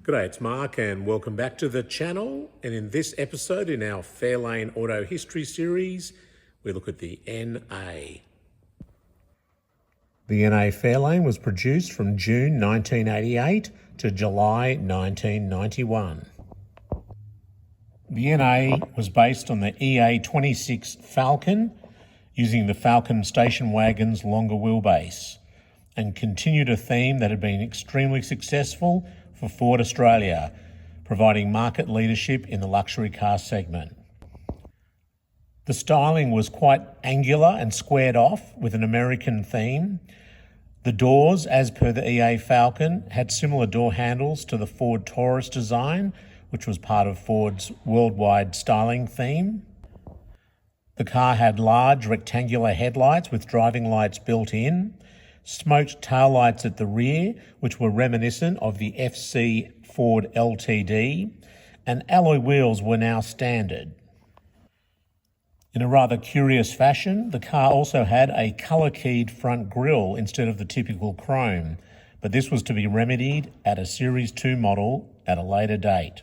G'day, it's Mark and welcome back to the channel. And in this episode in our Fairlane Auto History series, we look at the NA. The NA Fairlane was produced from June 1988 to July 1991. The NA was based on the EA26 Falcon, using the Falcon station wagon's longer wheelbase, and continued a theme that had been extremely successful for Ford Australia, providing market leadership in the luxury car segment. The styling was quite angular and squared off with an American theme. The doors, as per the EA Falcon, had similar door handles to the Ford Taurus design, which was part of Ford's worldwide styling theme. The car had large rectangular headlights with driving lights built in, smoked taillights at the rear, which were reminiscent of the FC Ford LTD, and alloy wheels were now standard. In a rather curious fashion, the car also had a colour-keyed front grille instead of the typical chrome, but this was to be remedied at a Series 2 model at a later date.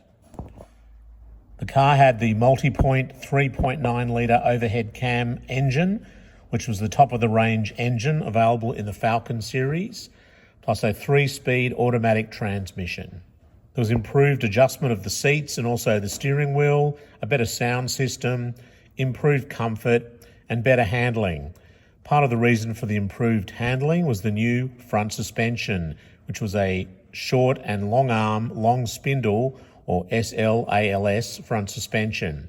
The car had the multi-point 3.9 litre overhead cam engine, which was the top-of-the-range engine available in the Falcon series, plus a 3-speed automatic transmission. There was improved adjustment of the seats and also the steering wheel, a better sound system, improved comfort, and better handling. Part of the reason for the improved handling was the new front suspension, which was a short and long arm, long spindle, or SLALS front suspension,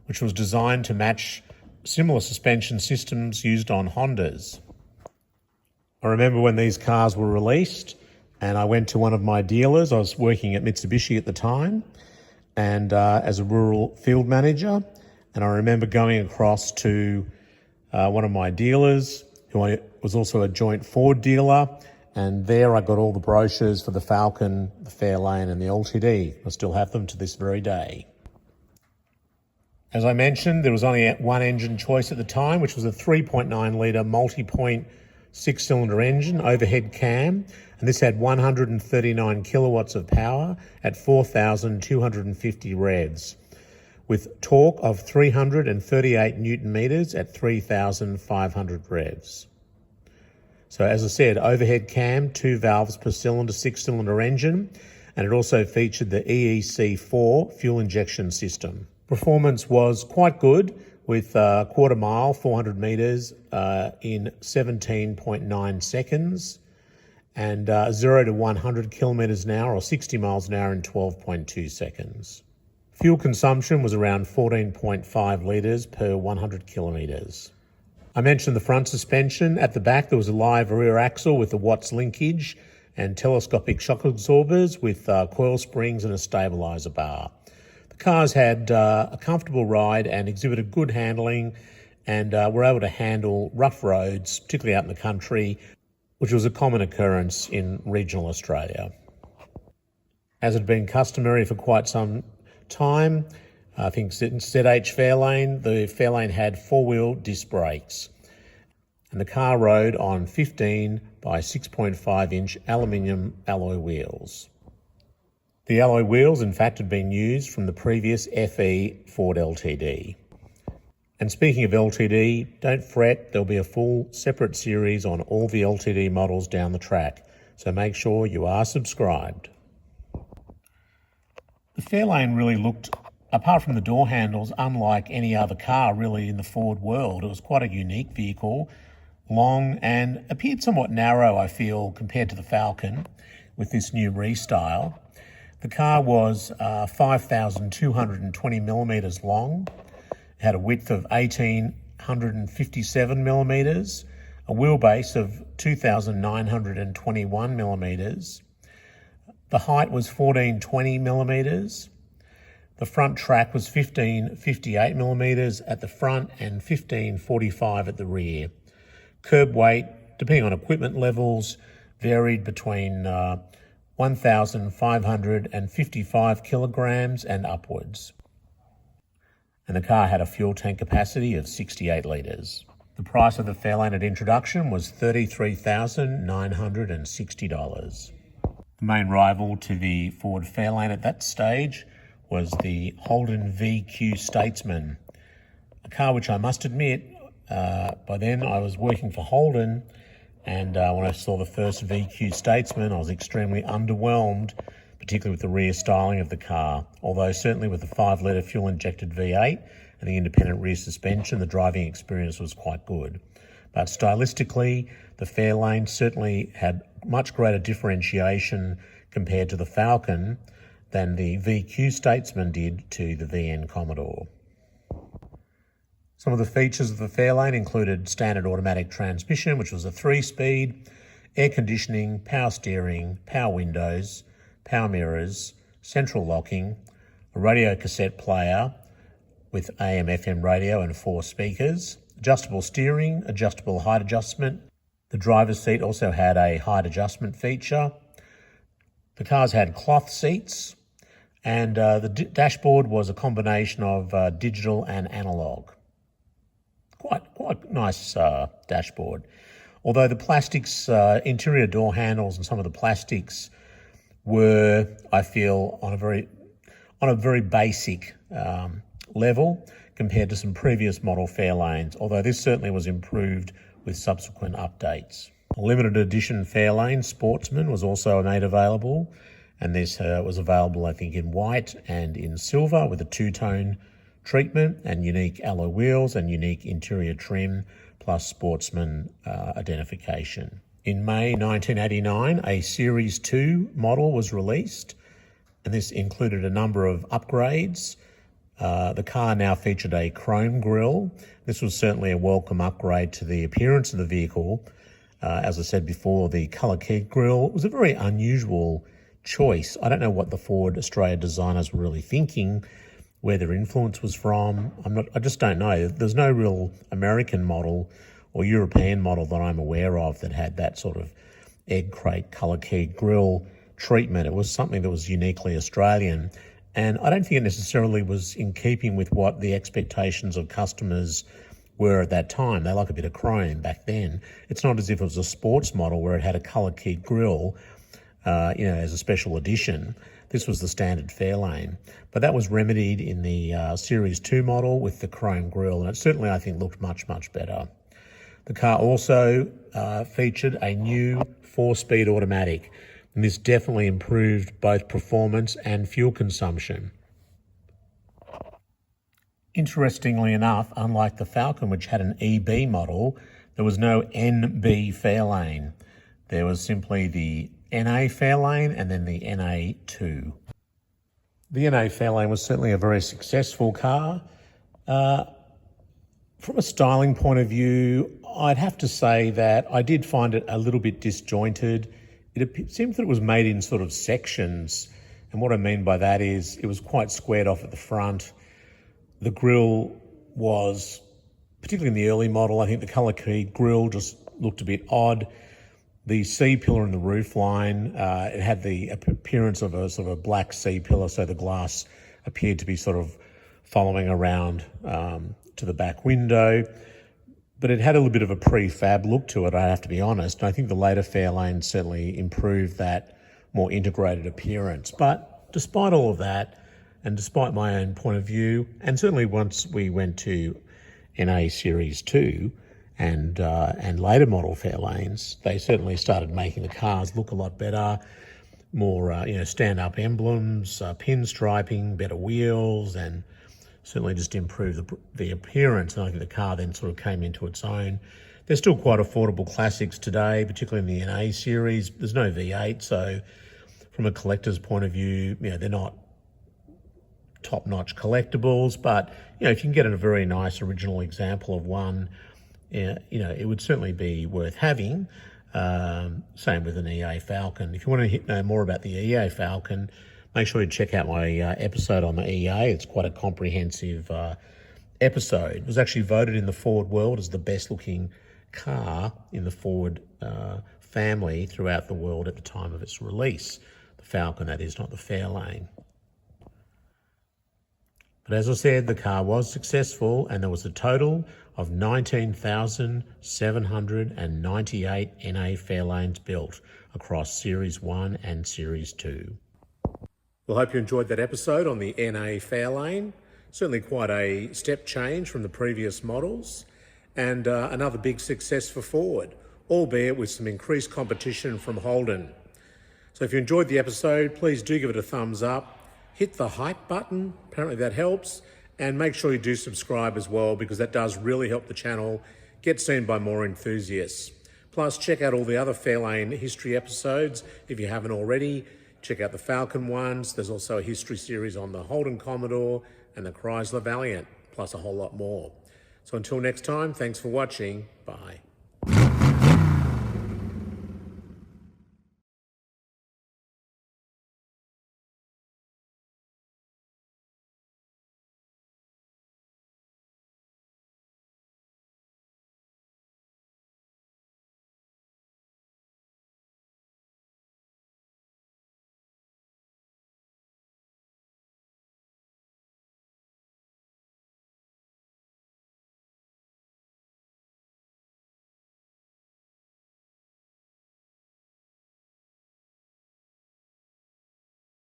which was designed to match similar suspension systems used on Hondas. I remember when these cars were released and I went to one of my dealers. I was working at Mitsubishi at the time and as a rural field manager, and I remember going across to one of my dealers who was also a joint Ford dealer, and there I got all the brochures for the Falcon, the Fairlane and the LTD. I still have them to this very day. As I mentioned, there was only one engine choice at the time, which was a 3.9 litre multi-point 6-cylinder engine, overhead cam, and this had 139 kilowatts of power at 4,250 revs, with torque of 338 newton metres at 3,500 revs. So as I said, overhead cam, 2 valves per cylinder, 6-cylinder engine, and it also featured the EEC4 fuel injection system. Performance was quite good, with a quarter mile, 400 metres in 17.9 seconds, and 0 to 100 kilometres an hour or 60 miles an hour in 12.2 seconds. Fuel consumption was around 14.5 litres per 100 kilometres. I mentioned the front suspension. At the back there was a live rear axle with the Watts linkage and telescopic shock absorbers with coil springs and a stabiliser bar. The cars had a comfortable ride and exhibited good handling, and were able to handle rough roads, particularly out in the country, which was a common occurrence in regional Australia. As had been customary for quite some time, I think since ZH Fairlane, the Fairlane had 4-wheel disc brakes, and the car rode on 15 by 6.5 inch aluminium alloy wheels. The alloy wheels, in fact, had been used from the previous FE Ford LTD. And speaking of LTD, don't fret, there'll be a full separate series on all the LTD models down the track, so make sure you are subscribed. The Fairlane really looked, apart from the door handles, unlike any other car really in the Ford world. It was quite a unique vehicle, long and appeared somewhat narrow, I feel, compared to the Falcon with this new restyle. The car was 5,220 millimetres long. It had a width of 1,857 millimetres, a wheelbase of 2,921 millimetres. The height was 1,420 millimetres. The front track was 1,558 millimetres at the front and 1,545 at the rear. Curb weight, depending on equipment levels, varied between 1,555 kilograms and upwards. And the car had a fuel tank capacity of 68 litres. The price of the Fairlane at introduction was $33,960. The main rival to the Ford Fairlane at that stage was the Holden VQ Statesman, a car which I must admit, by then I was working for Holden, and when I saw the first VQ Statesman, I was extremely underwhelmed, particularly with the rear styling of the car. Although certainly with the 5-litre fuel-injected V8 and the independent rear suspension, the driving experience was quite good. But stylistically, the Fairlane certainly had much greater differentiation compared to the Falcon than the VQ Statesman did to the VN Commodore. Some of the features of the Fairlane included standard automatic transmission, which was a 3-speed, air conditioning, power steering, power windows, power mirrors, central locking, a radio cassette player with AM/FM radio and 4 speakers, adjustable steering, adjustable height adjustment. The driver's seat also had a height adjustment feature. The cars had cloth seats, and the dashboard was a combination of digital and analog. Quite nice dashboard. Although the plastics, interior door handles and some of the plastics were, I feel, on a very basic level compared to some previous model Fairlanes, although this certainly was improved with subsequent updates. A limited edition Fairlane Sportsman was also made available, and this was available, I think, in white and in silver with a 2-tone treatment and unique alloy wheels and unique interior trim plus Sportsman identification. In May 1989, a Series 2 model was released, and this included a number of upgrades. The car now featured a chrome grille. This was certainly a welcome upgrade to the appearance of the vehicle. As I said before, the colour keyed grille was a very unusual choice. I don't know what the Ford Australia designers were really thinking, where their influence was from. I just don't know. There's no real American model or European model that I'm aware of that had that sort of egg crate colour keyed grille treatment. It was something that was uniquely Australian. And I don't think it necessarily was in keeping with what the expectations of customers were at that time. They like a bit of chrome back then. It's not as if it was a sports model where it had a colour-keyed grille, as a special edition. This was the standard Fairlane. But that was remedied in the Series 2 model with the chrome grille, and it certainly, I think, looked much, much better. The car also featured a new 4-speed automatic, and this definitely improved both performance and fuel consumption. Interestingly enough, unlike the Falcon, which had an EB model, there was no NB Fairlane. There was simply the NA Fairlane and then the NA2. The NA Fairlane was certainly a very successful car. From a styling point of view, I'd have to say that I did find it a little bit disjointed. It seemed that it was made in sort of sections, and what I mean by that is it was quite squared off at the front. The grille was, particularly in the early model, I think the colour-keyed grille just looked a bit odd. The C-pillar in the roofline, it had the appearance of a sort of a black C-pillar, so the glass appeared to be sort of following around to the back window. But it had a little bit of a prefab look to it, I have to be honest. And I think the later Fairlane certainly improved that more integrated appearance. But despite all of that, and despite my own point of view, and certainly once we went to NA Series 2 and later model Fairlanes, they certainly started making the cars look a lot better, more stand-up emblems, pinstriping, better wheels, and certainly just improved the appearance. And I think the car then sort of came into its own. They're still quite affordable classics today, particularly in the NA series. There's no V8, so from a collector's point of view, they're not top-notch collectibles, but if you can get a very nice original example of one, it would certainly be worth having. Same with an EA Falcon. If you want to know more about the EA Falcon, make sure you check out my episode on the EA. It's quite a comprehensive episode. It was actually voted in the Ford world as the best-looking car in the Ford family throughout the world at the time of its release. The Falcon, that is, not the Fairlane. But as I said, the car was successful and there was a total of 19,798 NA Fairlanes built across Series 1 and Series 2. Well, I hope you enjoyed that episode on the NA Fairlane. Certainly quite a step change from the previous models, and another big success for Ford, albeit with some increased competition from Holden. So if you enjoyed the episode, please do give it a thumbs up. Hit the hype button, apparently that helps, and make sure you do subscribe as well, because that does really help the channel get seen by more enthusiasts. Plus, check out all the other Fairlane history episodes if you haven't already. Check out the Falcon ones. There's also a history series on the Holden Commodore and the Chrysler Valiant, plus a whole lot more. So until next time, thanks for watching. Bye.